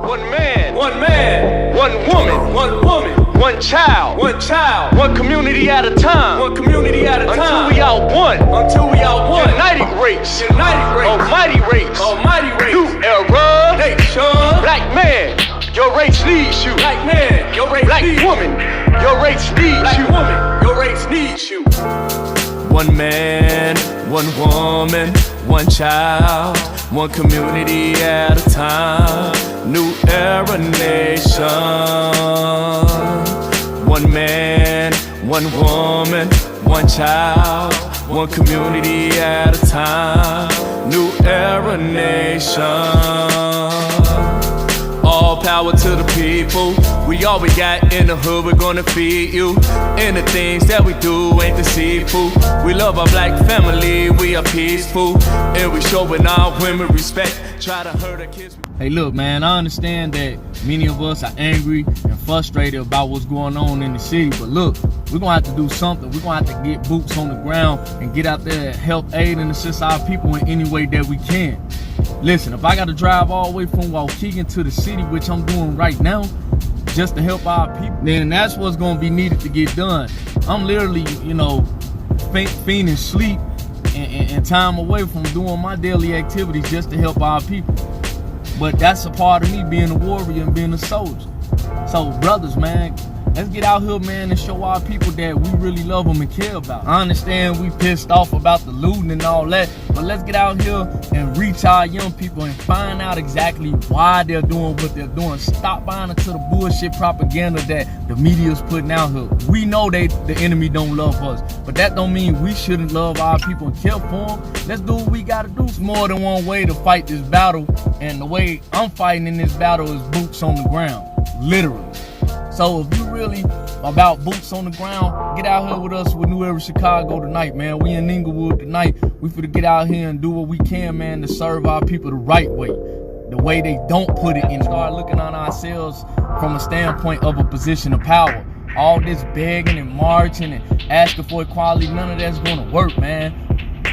One man, one woman, one child, one community at a time, until we out one, united race, almighty race, new era, nation, black man, your race needs you, black woman, your race needs you. One man, one woman, one child, one community at a time, new era nation. One man, one woman, one child, one community at a time, new era nation. All power to the people. We all we got in the hood, we're gonna feed you. And the things that we do ain't deceitful. We love our black family, we are peaceful. And we showing our women respect. Try to hurt our kids. Hey look man, I understand that many of us are angry and frustrated about what's going on in the city. But look, we're gonna have to do something. We're gonna have to get boots on the ground and get out there and help aid and assist our people in any way that we can. Listen, if I gotta drive all the way from Waukegan to the city, which I'm doing right now, just to help our people, then that's what's gonna be needed to get done. I'm literally, fiending sleep and time away from doing my daily activities just to help our people. But that's a part of me being a warrior and being a soldier. So brothers, man, let's get out here, man, and show our people that we really love them and care about. I understand we pissed off about the looting and all that, but let's get out here and reach our young people and find out exactly why they're doing what they're doing. Stop buying into the bullshit propaganda that the media's putting out here. We know the enemy don't love us, but that don't mean we shouldn't love our people and care for them. Let's do what we gotta do. It's more than one way to fight this battle, and the way I'm fighting in this battle is boots on the ground, literally. So if you really about boots on the ground, get out here with us with New Era Chicago tonight, man. We in Inglewood tonight. We finna get out here and do what we can, man, to serve our people the right way. The way they don't put it in. Start looking on ourselves from a standpoint of a position of power. All this begging and marching and asking for equality, none of that's gonna work, man.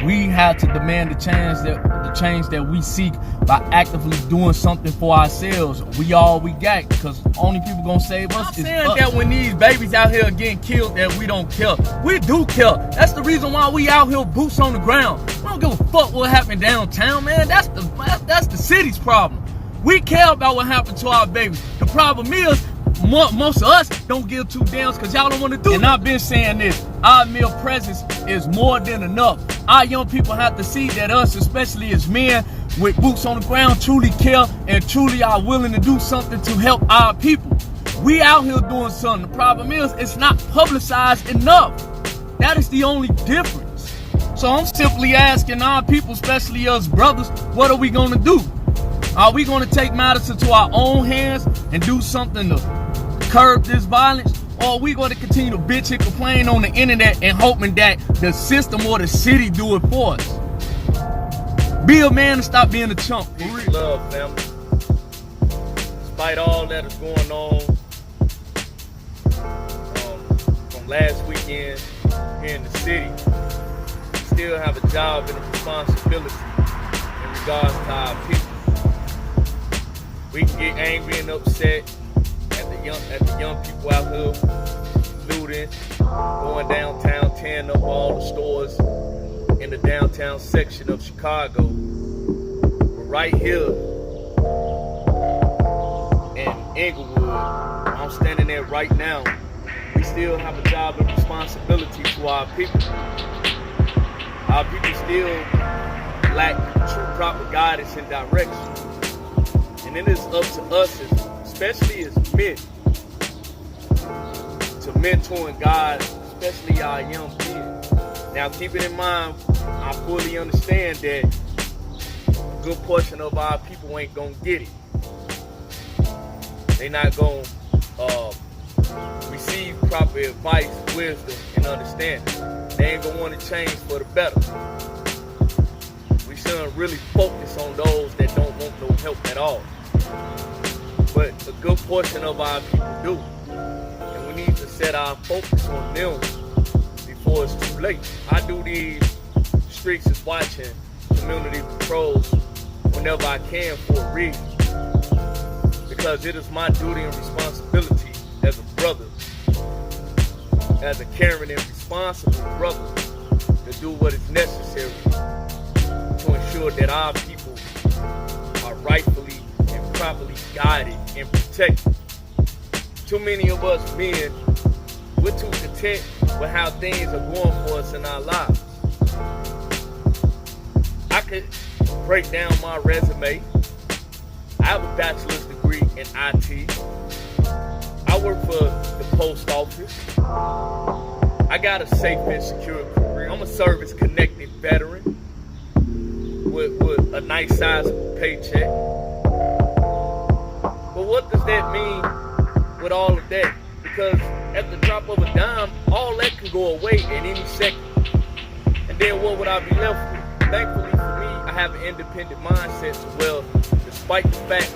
We have to demand the change that we seek by actively doing something for ourselves. We all we got, because only people gonna save us is us. That when these babies out here getting killed that we don't care. We do care. That's the reason why we out here boots on the ground. We don't give a fuck what happened downtown, man. That's the city's problem. We care about what happened to our babies. The problem is, most of us don't give two damns because y'all don't want to do it. And I've been saying this, our mere presence is more than enough. Our young people have to see that us, especially as men with boots on the ground, truly care and truly are willing to do something to help our people. We out here doing something. The problem is, it's not publicized enough. That is the only difference. So I'm simply asking our people, especially us brothers, what are we gonna do? Are we gonna take matters into our own hands and do something to curb this violence? Or are we going to continue to bitch and complain on the internet and hoping that the system or the city do it for us? Be a man and stop being a chump. Peace, love, family. Despite all that is going on from last weekend here in the city, we still have a job and a responsibility in regards to our people. We can get angry and upset at the young people out here looting, going downtown, tearing up all the stores in the downtown section of Chicago. But right here in Inglewood, I'm standing there right now. We still have a job and responsibility to our people. Our people still lack true proper guidance and direction. And it is up to us, especially as men, to mentor and guide, especially our young kids. Now, keep it in mind, I fully understand that a good portion of our people ain't gonna get it. They not gonna receive proper advice, wisdom, and understanding. They ain't gonna want to change for the better. We shouldn't really focus on those that don't want no help at all. But a good portion of our people do. And we need to set our focus on them before it's too late. I do these streets is watching community patrols whenever I can for a reason. Because because it is my duty and responsibility as a brother, as a caring and responsible brother, to do what is necessary to ensure that our people are rightfully and properly guided and protected. Too many of us men, we're too content with how things are going for us in our lives. I could break down my resume. I have a bachelor's degree in IT. I work for the post office. I got a safe and secure career. I'm a service-connected veteran with a nice sizable paycheck. But what does that mean with all of that? Because at the drop of a dime, all that can go away at any second. And then what would I be left with? Thankfully for me, I have an independent mindset to where, despite the fact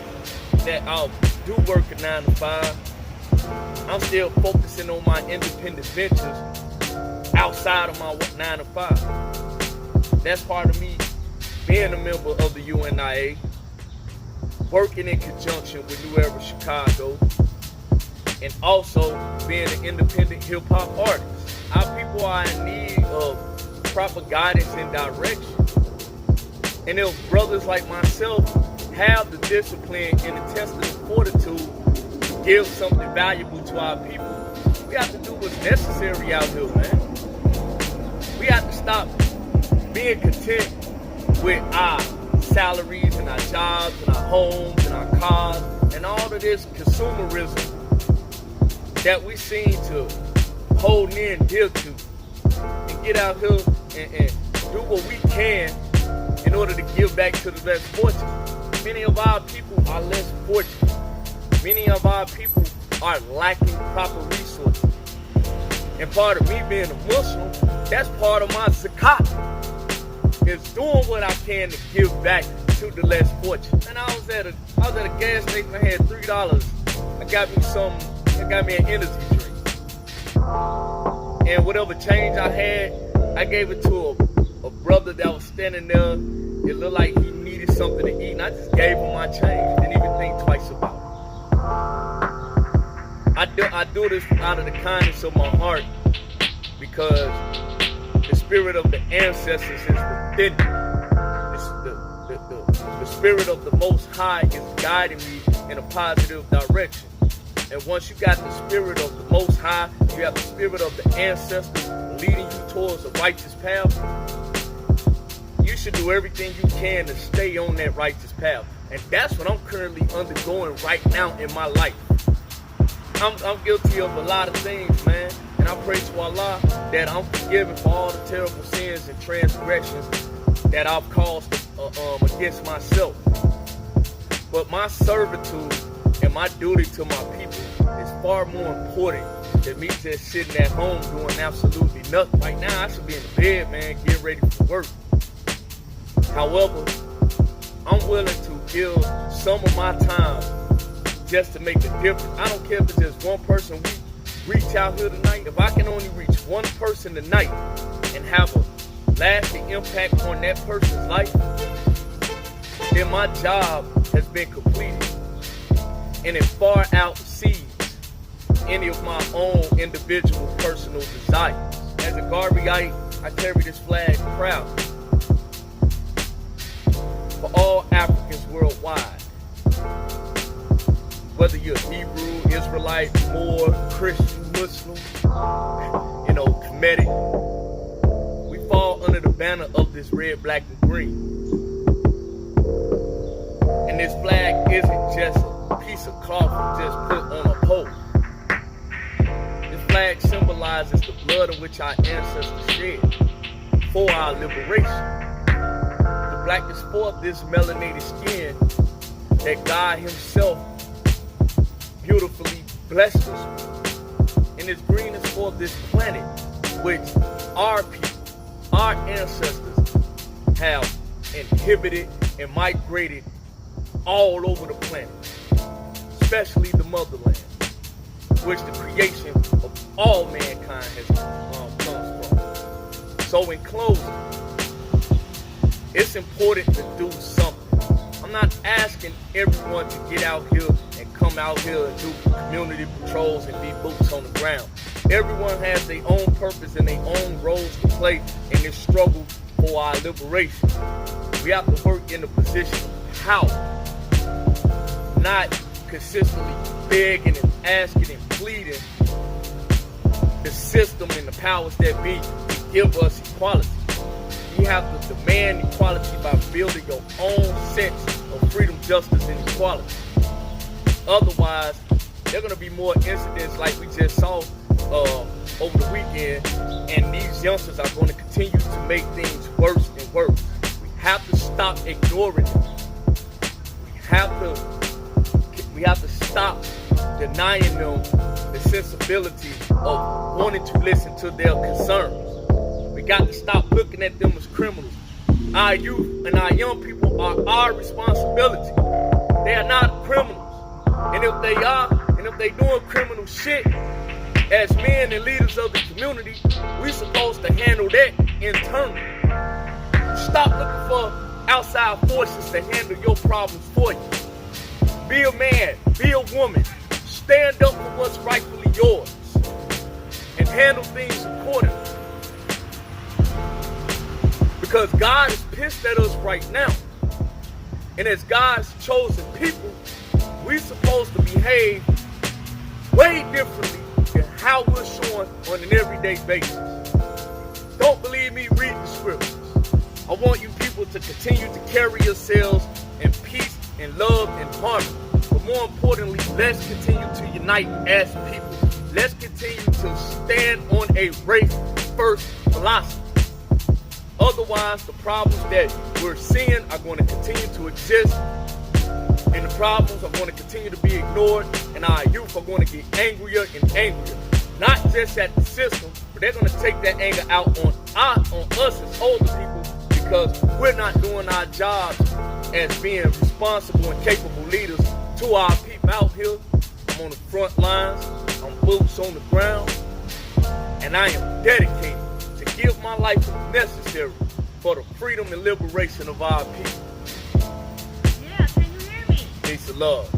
that I do work a 9 to 5, I'm still focusing on my independent ventures outside of my 9 to 5. That's part of me being a member of the UNIA, working in conjunction with New Era Chicago, and also being an independent hip-hop artist. Our people are in need of proper guidance and direction. And if brothers like myself have the discipline and the intestinal fortitude to give something valuable to our people, we have to do what's necessary out here, man. We have to stop being content with our salaries and our jobs and our homes and our cars and all of this consumerism that we seem to hold near and dear to, and get out here and do what we can in order to give back to the less fortunate. Many of our people are less fortunate. Many of our people are lacking proper resources. And part of me being a Muslim, that's part of my zakat, is doing what I can to give back to the less fortunate. And I was at a gas station, I had $3. I got me an energy drink. And whatever change I had, I gave it to a brother that was standing there. It looked like he needed something to eat, and I just gave him my change. Didn't even think twice about it. I do this out of the kindness of my heart, because the spirit of the ancestors is within me. The spirit of the Most High is guiding me in a positive direction. And once you got the spirit of the Most High, you have the spirit of the ancestors leading you towards a righteous path, you should do everything you can to stay on that righteous path. And that's what I'm currently undergoing right now in my life. I'm guilty of a lot of things, man. And I pray to Allah that I'm forgiven for all the terrible sins and transgressions that I've caused against myself. But my servitude and my duty to my people is far more important than me just sitting at home doing absolutely nothing. Right now, I should be in the bed, man, getting ready for work. However, I'm willing to give some of my time just to make a difference. I don't care if it's just one person we reach out here tonight. If I can only reach one person tonight and have a lasting impact on that person's life, then my job has been completed. And it far outsees any of my own individual personal desires. As a Garveyite, I carry this flag proudly for all Africans worldwide. Whether you're Hebrew, Israelite, Moor, Christian, Muslim, Kemetic, we fall under the banner of this red, black, and green. And this flag isn't just a piece of cloth just put on a pole. This flag symbolizes the blood in which our ancestors shed for our liberation. The black is for this melanated skin that God Himself beautifully blessed us with. And this green is for this planet, which our people, our ancestors, have inhibited and migrated all over the planet, especially the motherland, which the creation of all mankind has comes from. So in closing, it's important to do something. I'm not asking everyone to get out here and come come out here and do community patrols and be boots on the ground. Everyone has their own purpose and their own roles to play in this struggle for our liberation. We have to work in the position of how, not consistently begging and asking and pleading the system and the powers that be to give us equality. You have to demand equality by building your own sense of freedom, justice, and equality. Otherwise, there are going to be more incidents like we just saw over the weekend, and these youngsters are going to continue to make things worse and worse. We have to stop ignoring it. We have to stop denying them the sensibility of wanting to listen to their concerns. We got to stop looking at them as criminals. Our youth and our young people are our responsibility. They are not criminals. And if they are, and if they doing criminal shit, as men and leaders of the community, we're supposed to handle that internally. Stop looking for outside forces to handle your problems for you. Be a man, be a woman, stand up for what's rightfully yours, and handle things accordingly. Because God is pissed at us right now. And as God's chosen people, we're supposed to behave way differently than how we're showing on an everyday basis. Don't believe me? Read the scriptures. I want you people to continue to carry yourselves in peace and love and harmony. But more importantly, let's continue to unite as people. Let's continue to stand on a race-first philosophy. Otherwise, the problems that we're seeing are going to continue to exist, and the problems are going to continue to be ignored, and our youth are going to get angrier and angrier. Not just at the system, but they're going to take that anger out on us as older people, because we're not doing our jobs as being responsible and capable leaders to our people out here. I'm on the front lines, I'm boots on the ground, and I am dedicated to give my life if necessary for the freedom and liberation of our people. Yeah, can you hear me? Peace and love.